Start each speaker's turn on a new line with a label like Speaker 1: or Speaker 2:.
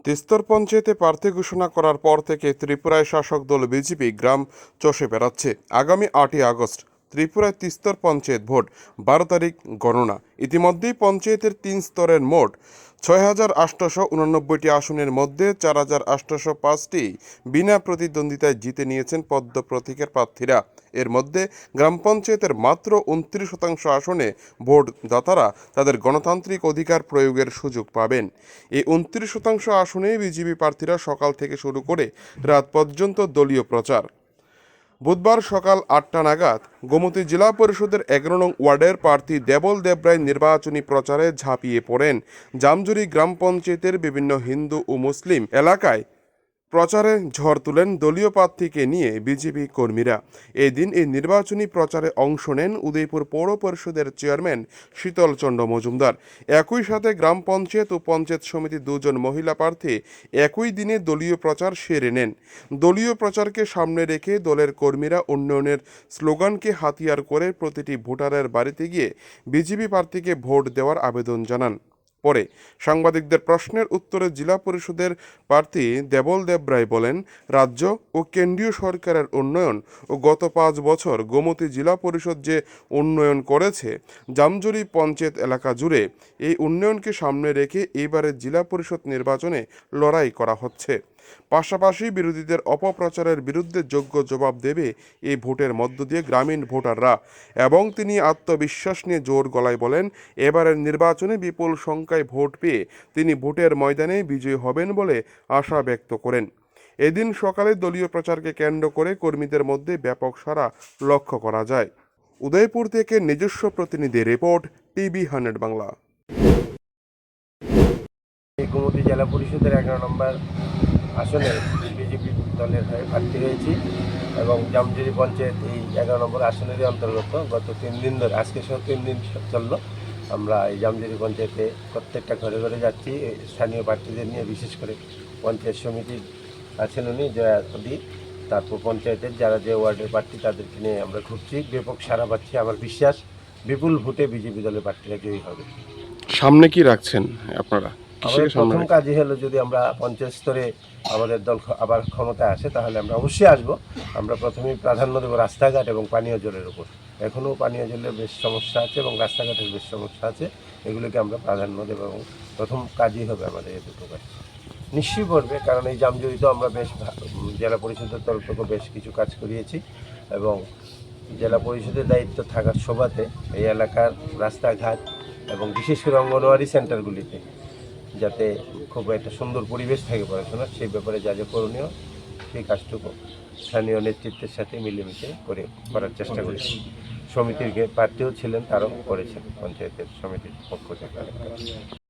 Speaker 1: তিস্তর পঞ্চায়েতে প্রার্থী ঘোষণা করার পর থেকে ত্রিপুরায় শাসক দল বিজেপি গ্রাম চষে বেড়াচ্ছে। আগামী 8ই আগস্ট ত্রিপুরায় তিস্তর পঞ্চায়েত ভোট, 12 তারিখ গণনা। ইতিমধ্যেই পঞ্চায়েতের 3 স্তরের মোট 6,889টি আসনের মধ্যে 4,805টি বিনা প্রতিদ্বন্দ্বিতায় জিতে নিয়েছেন পদ্ম প্রতীকের প্রার্থীরা। এর মধ্যে গ্রাম পঞ্চায়েতের মাত্র 29% আসনে ভোটদাতারা তাদের গণতান্ত্রিক অধিকার প্রয়োগের সুযোগ পাবেন। এই 29% আসনে বিজেপি প্রার্থীরা সকাল থেকে শুরু করে রাত পর্যন্ত দলীয় প্রচার। বুধবার সকাল 8টা নাগাদ গোমতী জেলা পরিষদের 11 নং ওয়ার্ডের প্রার্থী দেবল দেবরায় নির্বাচনী প্রচারে ঝাঁপিয়ে পড়েন। জামজুরি গ্রাম পঞ্চায়েতের বিভিন্ন হিন্দু ও মুসলিম এলাকায় প্রচারে ঝড় তুলেন দলীয় প্রার্থীকে নিয়ে বিজেপি কর্মীরা। এই দিন এই নির্বাচনী প্রচারে অংশ নেন উদয়পুর পৌর পরিষদের চেয়ারম্যান শীতল চন্দ্র মজুমদার। একই সাথে গ্রাম পঞ্চায়েত ও পঞ্চায়েত সমিতির 2 জন মহিলা প্রার্থী একই দিনে দলীয় প্রচার সেরে নেন। দলীয় প্রচারকে সামনে রেখে দলের কর্মীরা উন্নয়নের স্লোগানকে হাতিয়ার করে প্রতিটি ভোটারের বাড়িতে গিয়ে বিজেপি প্রার্থীকে ভোট দেওয়ার আবেদন জানান। পরে সাংবাদিকদের প্রশ্নের উত্তরে জেলা পরিষদের প্রার্থী দেবল দেবরায় বলেন, রাজ্য ও কেন্দ্রীয় সরকারের উন্নয়ন ও গত 5 বছর গোমতী জেলা পরিষদ যে উন্নয়ন করেছে জামজুরি পঞ্চায়েত এলাকা জুড়ে, এই উন্নয়নকে সামনে রেখে এবারের জেলা পরিষদ নির্বাচনে লড়াই করা হচ্ছে। পাশাপাশি বিরোধীদের অপপ্রচারের বিরুদ্ধে যোগ্য জবাব দেবে এই ভোটের মধ্য দিয়ে গ্রামীণ ভোটাররা। এবং তিনি আত্মবিশ্বাস নিয়ে জোর গলায় বলেন, এবারের নির্বাচনে বিপুল সংখ্যায় ভোট পেয়ে তিনি ভোটের ময়দানে বিজয়ী হবেন বলে আশা ব্যক্ত করেন। এদিন সকালে দলীয় প্রচারকে কেন্দ্র করে কর্মীদের মধ্যে ব্যাপক সাড়া লক্ষ্য করা যায়। উদয়পুর থেকে নিজস্ব প্রতিনিধি রিপোর্ট, টিভি 100 বাংলা।
Speaker 2: গোমতী জেলা পরিষদের 11 নম্বর আসনে বিজেপি দলের হয়ে প্রার্থী হয়েছি এবং জামজুরি পঞ্চায়েত এই 11 নম্বর আসনেরই অন্তর্গত। গত 3 দিন ধরে, আজকে সহ 3 দিন চললো, আমরা এই জামজুরি পঞ্চায়েতে প্রত্যেকটা ঘরে ঘরে যাচ্ছি স্থানীয় প্রার্থীদের নিয়ে। বিশেষ করে পঞ্চায়েত সমিতির আছেন উনি জয়াদি, তারপর পঞ্চায়েতের যারা যে ওয়ার্ডের প্রার্থী তাদেরকে নিয়ে আমরা ঘুরছি। ব্যাপক সাড়া পাচ্ছি। আমার বিশ্বাস বিপুল ভোটে বিজেপি দলের প্রার্থীরা জয়ী হবে।
Speaker 1: সামনে কি রাখছেন আপনারা?
Speaker 2: আমাদের প্রথম কাজই হলো, যদি আমরা পঞ্চায়েত স্তরে আমাদের দল আবার ক্ষমতায় আসে তাহলে আমরা অবশ্যই আসব। আমরা প্রথমেই প্রাধান্য দেবো রাস্তাঘাট এবং পানীয় জলের উপর। এখনও পানীয় জলের বেশ সমস্যা আছে এবং রাস্তাঘাটের বেশ সমস্যা আছে, এগুলোকে আমরা প্রাধান্য দেবো এবং প্রথম কাজই হবে আমাদের এই দুটো কাজ। নিশ্চয়ই পড়বে, কারণ এই জামজুরিতেও আমরা বেশ জেলা পরিষদের তরফ থেকে বেশ কিছু কাজ করিয়েছি এবং জেলা পরিষদের দায়িত্ব থাকার সভাতে এই এলাকার রাস্তাঘাট এবং বিশেষ করে অঙ্গনওয়াড়ি সেন্টারগুলিতে যাতে খুব একটা সুন্দর পরিবেশ থাকে পড়াশোনার, সেই ব্যাপারে যা যা করণীয় সেই কাজটুকু স্থানীয় নেতৃত্বের সাথে মিলেমিশে করার চেষ্টা করেছি। সমিতির প্রার্থীও ছিলেন, তারাও করেছেন পঞ্চায়েতের সমিতির পক্ষ থেকে।